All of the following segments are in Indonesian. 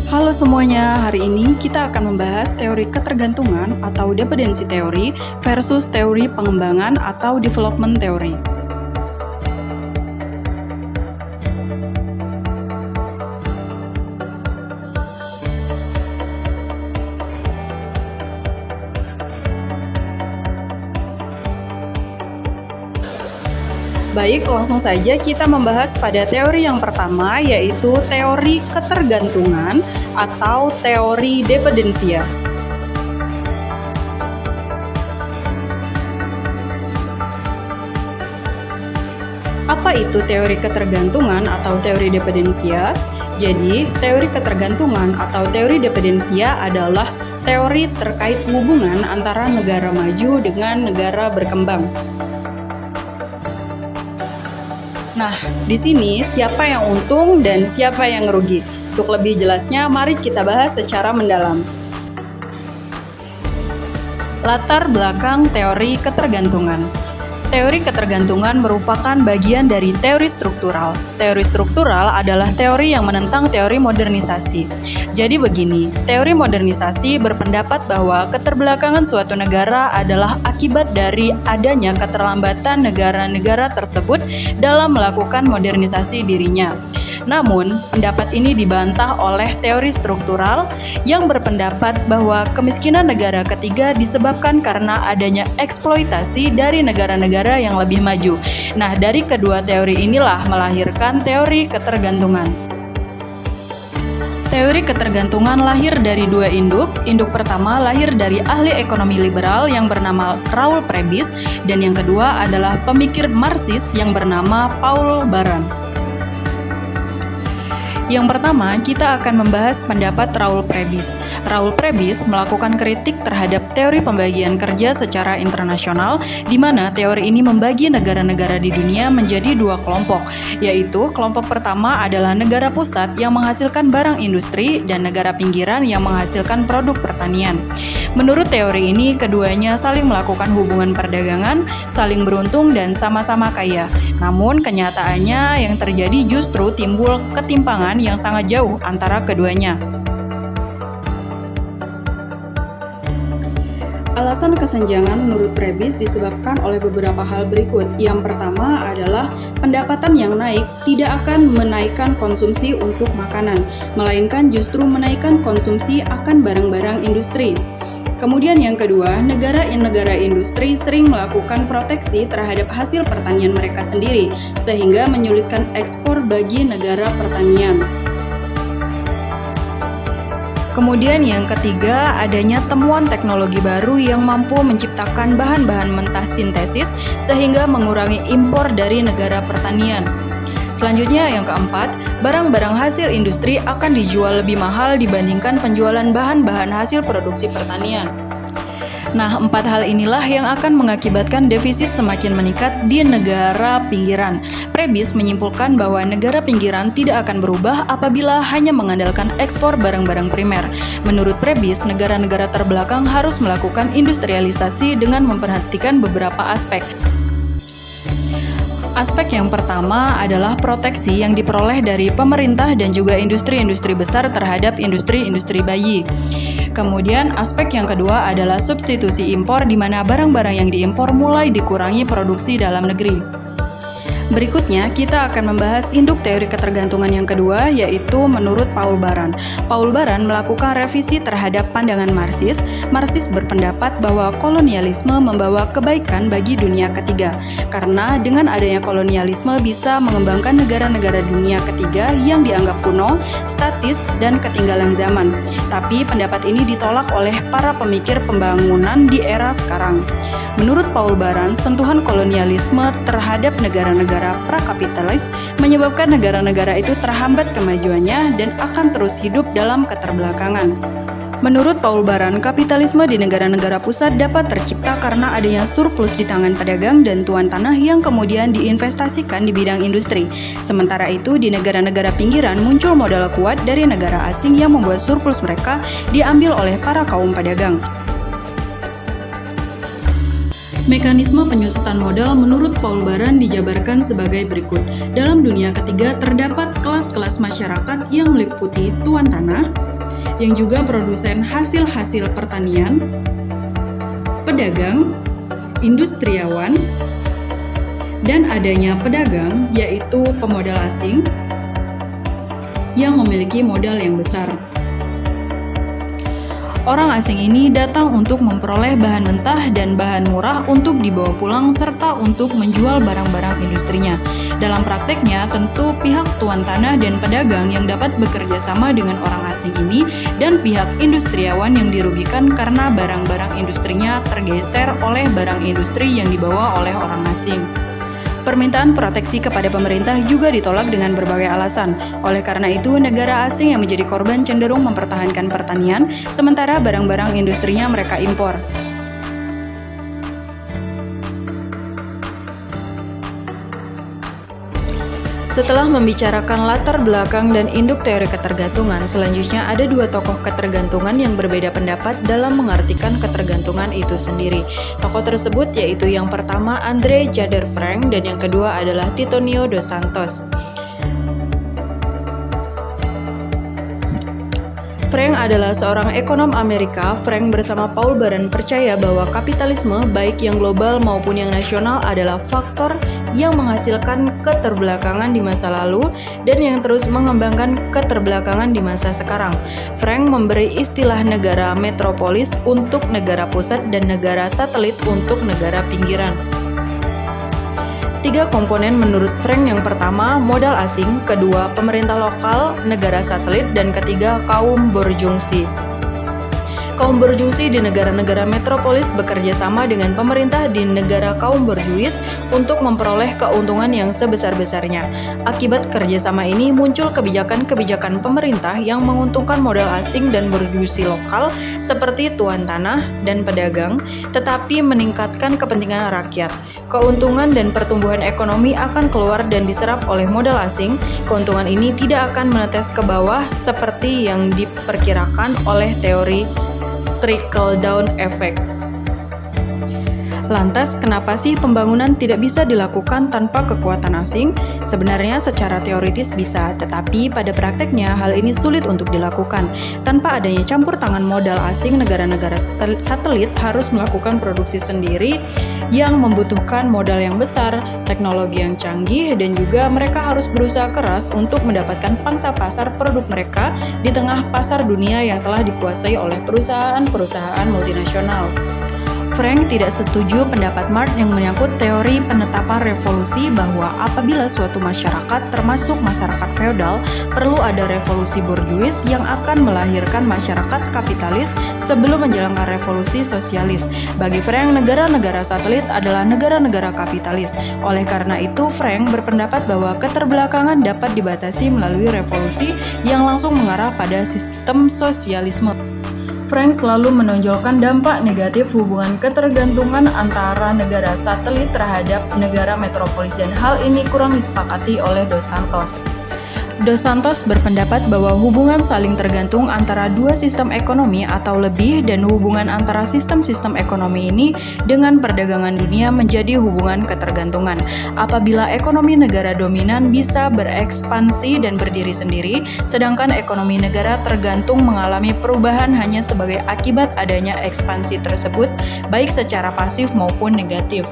Halo semuanya, hari ini kita akan membahas teori ketergantungan atau dependency theory versus teori pengembangan atau development theory. Baik, langsung saja kita membahas pada teori yang pertama, yaitu teori ketergantungan atau teori dependensia. Apa itu teori ketergantungan atau teori dependensia? Jadi, teori ketergantungan atau teori dependensia adalah teori terkait hubungan antara negara maju dengan negara berkembang. Nah, di sini siapa yang untung dan siapa yang merugi? Untuk lebih jelasnya, mari kita bahas secara mendalam. Latar belakang teori ketergantungan. Teori ketergantungan merupakan bagian dari teori struktural. Teori struktural adalah teori yang menentang teori modernisasi. Jadi begini, teori modernisasi berpendapat bahwa keterbelakangan suatu negara adalah akibat dari adanya keterlambatan negara-negara tersebut dalam melakukan modernisasi dirinya. Namun, pendapat ini dibantah oleh teori struktural yang berpendapat bahwa kemiskinan negara ketiga disebabkan karena adanya eksploitasi dari negara-negara yang lebih maju. Nah, dari kedua teori inilah melahirkan teori ketergantungan. Teori ketergantungan lahir dari dua induk. Induk pertama lahir dari ahli ekonomi liberal yang bernama Raoul Prebisch, dan yang kedua adalah pemikir Marxis yang bernama Paul Baran. Yang pertama, kita akan membahas pendapat Raoul Prebisch. Raoul Prebisch melakukan kritik terhadap teori pembagian kerja secara internasional, di mana teori ini membagi negara-negara di dunia menjadi dua kelompok, yaitu kelompok pertama adalah negara pusat yang menghasilkan barang industri dan negara pinggiran yang menghasilkan produk pertanian. Menurut teori ini, keduanya saling melakukan hubungan perdagangan, saling beruntung dan sama-sama kaya. Namun, kenyataannya yang terjadi justru timbul ketimpangan yang sangat jauh antara keduanya. Alasan kesenjangan menurut Prebisch disebabkan oleh beberapa hal berikut. Yang pertama adalah pendapatan yang naik tidak akan menaikkan konsumsi untuk makanan, melainkan justru menaikkan konsumsi akan barang-barang industri. Kemudian yang kedua, negara-negara industri sering melakukan proteksi terhadap hasil pertanian mereka sendiri, sehingga menyulitkan ekspor bagi negara pertanian. Kemudian yang ketiga, adanya temuan teknologi baru yang mampu menciptakan bahan-bahan mentah sintesis sehingga mengurangi impor dari negara pertanian. Selanjutnya yang keempat, barang-barang hasil industri akan dijual lebih mahal dibandingkan penjualan bahan-bahan hasil produksi pertanian. Nah, empat hal inilah yang akan mengakibatkan defisit semakin meningkat di negara pinggiran. Prebisch menyimpulkan bahwa negara pinggiran tidak akan berubah apabila hanya mengandalkan ekspor barang-barang primer. Menurut Prebisch, negara-negara terbelakang harus melakukan industrialisasi dengan memperhatikan beberapa aspek. Aspek yang pertama adalah proteksi yang diperoleh dari pemerintah dan juga industri-industri besar terhadap industri-industri bayi. Kemudian aspek yang kedua adalah substitusi impor, di mana barang-barang yang diimpor mulai dikurangi produksi dalam negeri. Berikutnya, kita akan membahas induk teori ketergantungan yang kedua, yaitu menurut Paul Baran. Paul Baran melakukan revisi terhadap pandangan Marxis. Marxis berpendapat bahwa kolonialisme membawa kebaikan bagi dunia ketiga, karena dengan adanya kolonialisme bisa mengembangkan negara-negara dunia ketiga yang dianggap kuno, statis, dan ketinggalan zaman. Tapi pendapat ini ditolak oleh para pemikir pembangunan di era sekarang. Menurut Paul Baran, sentuhan kolonialisme terhadap negara-negara prakapitalis menyebabkan negara-negara itu terhambat kemajuannya dan akan terus hidup dalam keterbelakangan. Menurut Paul Baran, kapitalisme di negara-negara pusat dapat tercipta karena adanya surplus di tangan pedagang dan tuan tanah yang kemudian diinvestasikan di bidang industri. Sementara itu, di negara-negara pinggiran muncul modal kuat dari negara asing yang membuat surplus mereka diambil oleh para kaum pedagang. Mekanisme penyusutan modal menurut Paul Baran dijabarkan sebagai berikut. Dalam dunia ketiga terdapat kelas-kelas masyarakat yang meliputi tuan tanah, yang juga produsen hasil-hasil pertanian, pedagang, industriawan, dan adanya pedagang yaitu pemodal asing yang memiliki modal yang besar. Orang asing ini datang untuk memperoleh bahan mentah dan bahan murah untuk dibawa pulang serta untuk menjual barang-barang industrinya. Dalam prakteknya, tentu pihak tuan tanah dan pedagang yang dapat bekerja sama dengan orang asing ini dan pihak industriawan yang dirugikan karena barang-barang industrinya tergeser oleh barang industri yang dibawa oleh orang asing. Permintaan proteksi kepada pemerintah juga ditolak dengan berbagai alasan. Oleh karena itu, negara asing yang menjadi korban cenderung mempertahankan pertanian, sementara barang-barang industrinya mereka impor. Setelah membicarakan latar belakang dan induk teori ketergantungan, selanjutnya ada dua tokoh ketergantungan yang berbeda pendapat dalam mengartikan ketergantungan itu sendiri. Tokoh tersebut yaitu yang pertama Andre Jader Frank dan yang kedua adalah Titonio dos Santos. Frank adalah seorang ekonom Amerika. Frank bersama Paul Baran percaya bahwa kapitalisme, baik yang global maupun yang nasional, adalah faktor yang menghasilkan keterbelakangan di masa lalu dan yang terus mengembangkan keterbelakangan di masa sekarang. Frank memberi istilah negara metropolis untuk negara pusat dan negara satelit untuk negara pinggiran. Tiga komponen menurut Frank: yang pertama, modal asing, kedua, pemerintah lokal, negara satelit, dan ketiga, kaum borjungsi. Kaum borjungsi di negara-negara metropolis bekerja sama dengan pemerintah di negara kaum borjuis untuk memperoleh keuntungan yang sebesar-besarnya. Akibat kerjasama ini muncul kebijakan-kebijakan pemerintah yang menguntungkan modal asing dan borjuisi lokal seperti tuan tanah dan pedagang, tetapi meningkatkan kepentingan rakyat. Keuntungan dan pertumbuhan ekonomi akan keluar dan diserap oleh modal asing. Keuntungan ini tidak akan menetes ke bawah seperti yang diperkirakan oleh teori trickle-down effect. Lantas, kenapa sih pembangunan tidak bisa dilakukan tanpa kekuatan asing? Sebenarnya secara teoritis bisa, tetapi pada prakteknya hal ini sulit untuk dilakukan. Tanpa adanya campur tangan modal asing, negara-negara satelit harus melakukan produksi sendiri yang membutuhkan modal yang besar, teknologi yang canggih, dan juga mereka harus berusaha keras untuk mendapatkan pangsa pasar produk mereka di tengah pasar dunia yang telah dikuasai oleh perusahaan-perusahaan multinasional. Frank tidak setuju pendapat Marx yang menyangkut teori penetapan revolusi bahwa apabila suatu masyarakat, termasuk masyarakat feodal, perlu ada revolusi borjuis yang akan melahirkan masyarakat kapitalis sebelum menjalankan revolusi sosialis. Bagi Frank, negara-negara satelit adalah negara-negara kapitalis. Oleh karena itu, Frank berpendapat bahwa keterbelakangan dapat dibatasi melalui revolusi yang langsung mengarah pada sistem sosialisme. Frank selalu menonjolkan dampak negatif hubungan ketergantungan antara negara satelit terhadap negara metropolis dan hal ini kurang disepakati oleh Dos Santos. Dos Santos berpendapat bahwa hubungan saling tergantung antara dua sistem ekonomi atau lebih dan hubungan antara sistem-sistem ekonomi ini dengan perdagangan dunia menjadi hubungan ketergantungan. Apabila ekonomi negara dominan bisa berekspansi dan berdiri sendiri, sedangkan ekonomi negara tergantung mengalami perubahan hanya sebagai akibat adanya ekspansi tersebut, baik secara pasif maupun negatif.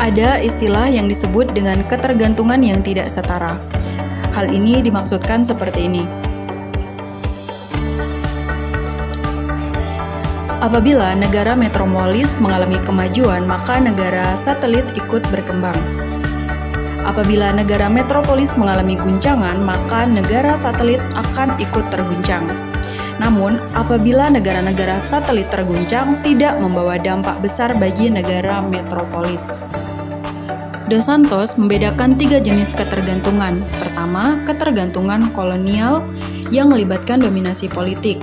Ada istilah yang disebut dengan ketergantungan yang tidak setara. Hal ini dimaksudkan seperti ini. Apabila negara metropolis mengalami kemajuan, maka negara satelit ikut berkembang. Apabila negara metropolis mengalami guncangan, maka negara satelit akan ikut terguncang. Namun, apabila negara-negara satelit terguncang, tidak membawa dampak besar bagi negara metropolis. Dos Santos membedakan tiga jenis ketergantungan. Pertama, ketergantungan kolonial yang melibatkan dominasi politik.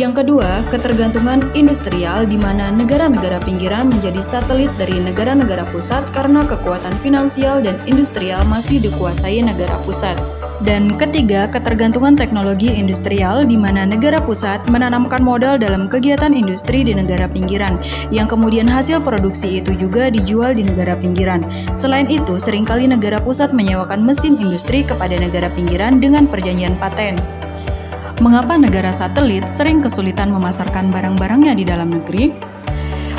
Yang kedua, ketergantungan industrial di mana negara-negara pinggiran menjadi satelit dari negara-negara pusat karena kekuatan finansial dan industrial masih dikuasai negara pusat. Dan ketiga, ketergantungan teknologi industrial di mana negara pusat menanamkan modal dalam kegiatan industri di negara pinggiran, yang kemudian hasil produksi itu juga dijual di negara pinggiran. Selain itu, seringkali negara pusat menyewakan mesin industri kepada negara pinggiran dengan perjanjian paten. Mengapa negara satelit sering kesulitan memasarkan barang-barangnya di dalam negeri?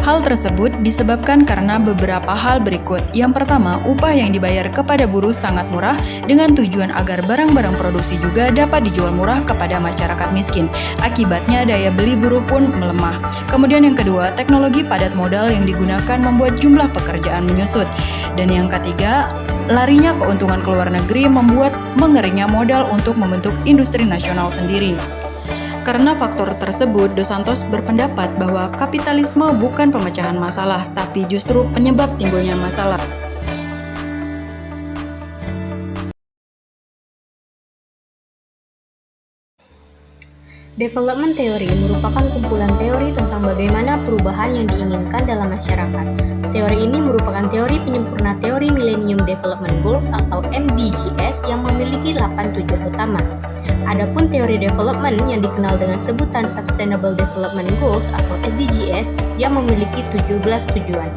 Hal tersebut disebabkan karena beberapa hal berikut. Yang pertama, upah yang dibayar kepada buruh sangat murah dengan tujuan agar barang-barang produksi juga dapat dijual murah kepada masyarakat miskin. Akibatnya daya beli buruh pun melemah. Kemudian yang kedua, teknologi padat modal yang digunakan membuat jumlah pekerjaan menyusut. Dan yang ketiga, larinya keuntungan ke luar negeri membuat mengeringnya modal untuk membentuk industri nasional sendiri. Karena faktor tersebut, Dos Santos berpendapat bahwa kapitalisme bukan pemecahan masalah, tapi justru penyebab timbulnya masalah. Development theory merupakan kumpulan teori tentang bagaimana perubahan yang diinginkan dalam masyarakat. Teori ini merupakan teori penyempurna teori Millennium Development Goals atau MDGs yang memiliki 8 tujuan utama. Adapun teori development yang dikenal dengan sebutan Sustainable Development Goals atau SDGs yang memiliki 17 tujuan.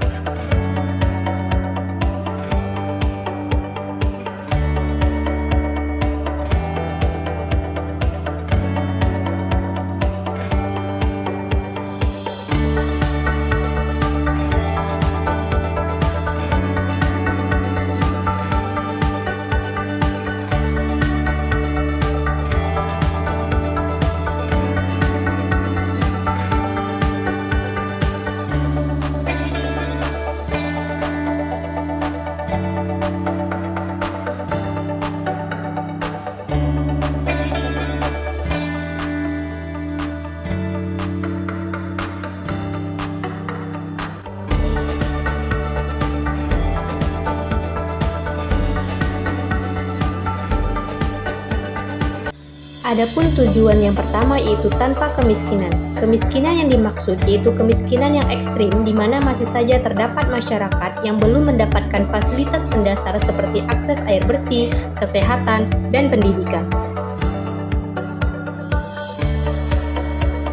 Adapun tujuan yang pertama yaitu tanpa kemiskinan. Kemiskinan yang dimaksud yaitu kemiskinan yang ekstrim di mana masih saja terdapat masyarakat yang belum mendapatkan fasilitas mendasar seperti akses air bersih, kesehatan, dan pendidikan.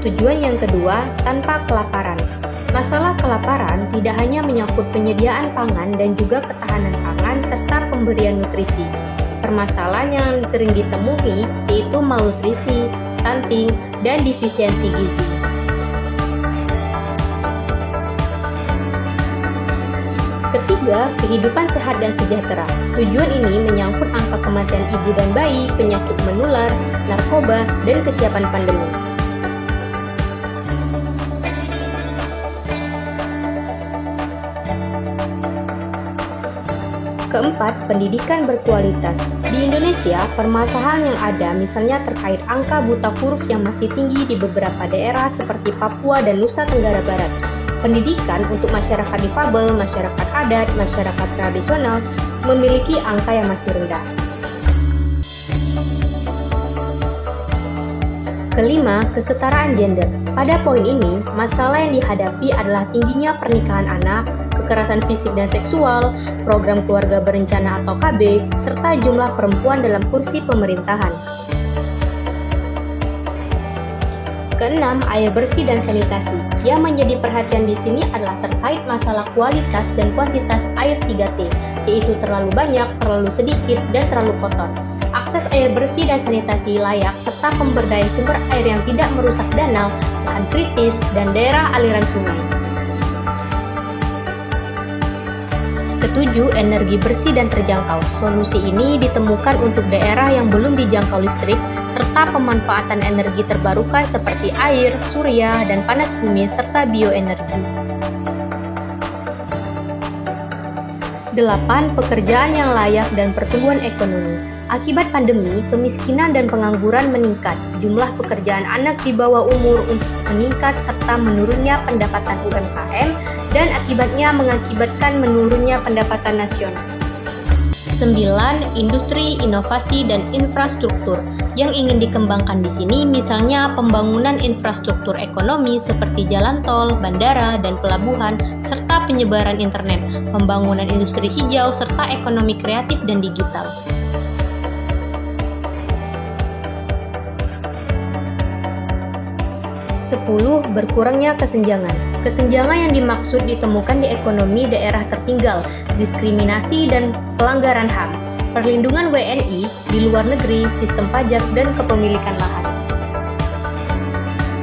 Tujuan yang kedua, tanpa kelaparan. Masalah kelaparan tidak hanya menyangkut penyediaan pangan dan juga ketahanan pangan serta pemberian nutrisi. Permasalahan yang sering ditemui yaitu malnutrisi, stunting, dan defisiensi gizi. Ketiga, kehidupan sehat dan sejahtera. Tujuan ini menyangkut angka kematian ibu dan bayi, penyakit menular, narkoba, dan kesiapan pandemi. Keempat, pendidikan berkualitas. Di Indonesia, permasalahan yang ada misalnya terkait angka buta huruf yang masih tinggi di beberapa daerah seperti Papua dan Nusa Tenggara Barat. Pendidikan untuk masyarakat difabel, masyarakat adat, masyarakat tradisional memiliki angka yang masih rendah. Kelima, kesetaraan gender. Pada poin ini, masalah yang dihadapi adalah tingginya pernikahan anak, kekerasan fisik dan seksual, program keluarga berencana atau KB, serta jumlah perempuan dalam kursi pemerintahan. Keenam, air bersih dan sanitasi. Yang menjadi perhatian di sini adalah terkait masalah kualitas dan kuantitas air 3T, yaitu terlalu banyak, terlalu sedikit, dan terlalu kotor. Akses air bersih dan sanitasi layak, serta pemberdayaan sumber air yang tidak merusak danau, lahan kritis, dan daerah aliran sungai. Ketujuh, energi bersih dan terjangkau. Solusi ini ditemukan untuk daerah yang belum dijangkau listrik, serta pemanfaatan energi terbarukan seperti air, surya, dan panas bumi, serta bioenergi. 8. Pekerjaan yang layak dan pertumbuhan ekonomi. Akibat pandemi, kemiskinan dan pengangguran meningkat, jumlah pekerjaan anak di bawah umur meningkat serta menurunnya pendapatan UMKM dan akibatnya mengakibatkan menurunnya pendapatan nasional. 9. Industri, inovasi, dan infrastruktur. Yang ingin dikembangkan di sini misalnya pembangunan infrastruktur ekonomi seperti jalan tol, bandara, dan pelabuhan, serta penyebaran internet, pembangunan industri hijau, serta ekonomi kreatif dan digital. 10. Berkurangnya kesenjangan. Kesenjangan yang dimaksud ditemukan di ekonomi daerah tertinggal, diskriminasi dan pelanggaran HAM, perlindungan WNI di luar negeri, sistem pajak, dan kepemilikan lahan.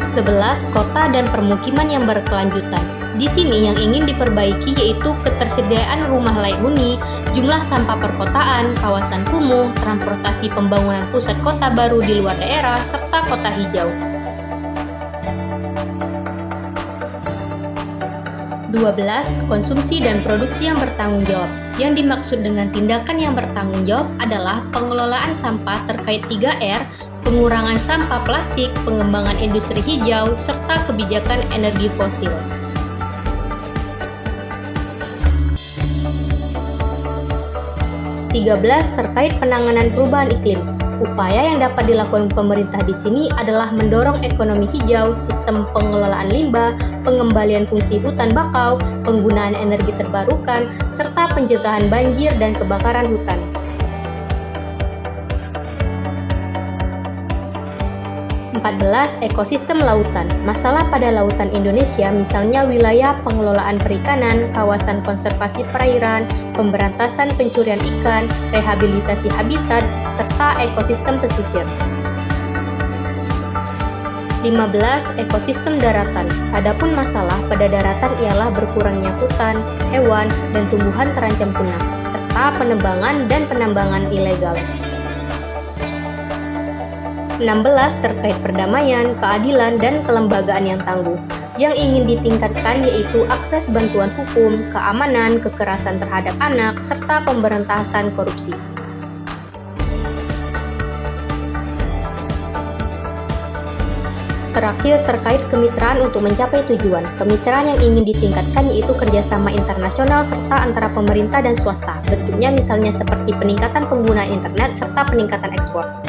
11. Kota dan permukiman yang berkelanjutan. Di sini yang ingin diperbaiki yaitu ketersediaan rumah layak huni, jumlah sampah perkotaan, kawasan kumuh, transportasi pembangunan pusat kota baru di luar daerah, serta kota hijau. 12. Konsumsi dan produksi yang bertanggung jawab. Yang dimaksud dengan tindakan yang bertanggung jawab adalah pengelolaan sampah terkait 3R, pengurangan sampah plastik, pengembangan industri hijau, serta kebijakan energi fosil. 13. Terkait penanganan perubahan iklim. Upaya yang dapat dilakukan pemerintah di sini adalah mendorong ekonomi hijau, sistem pengelolaan limbah, pengembalian fungsi hutan bakau, penggunaan energi terbarukan, serta pencegahan banjir dan kebakaran hutan. 14. Ekosistem lautan. Masalah pada lautan Indonesia misalnya wilayah pengelolaan perikanan, kawasan konservasi perairan, pemberantasan pencurian ikan, rehabilitasi habitat, serta ekosistem pesisir. 15. Ekosistem daratan. Adapun masalah pada daratan ialah berkurangnya hutan, hewan, dan tumbuhan terancam punah, serta penebangan dan penambangan ilegal. 16. Terkait perdamaian, keadilan, dan kelembagaan yang tangguh. Yang ingin ditingkatkan yaitu akses bantuan hukum, keamanan, kekerasan terhadap anak, serta pemberantasan korupsi. Terakhir, terkait kemitraan untuk mencapai tujuan. Kemitraan yang ingin ditingkatkan yaitu kerjasama internasional serta antara pemerintah dan swasta. Bentuknya misalnya seperti peningkatan penggunaan internet serta peningkatan ekspor.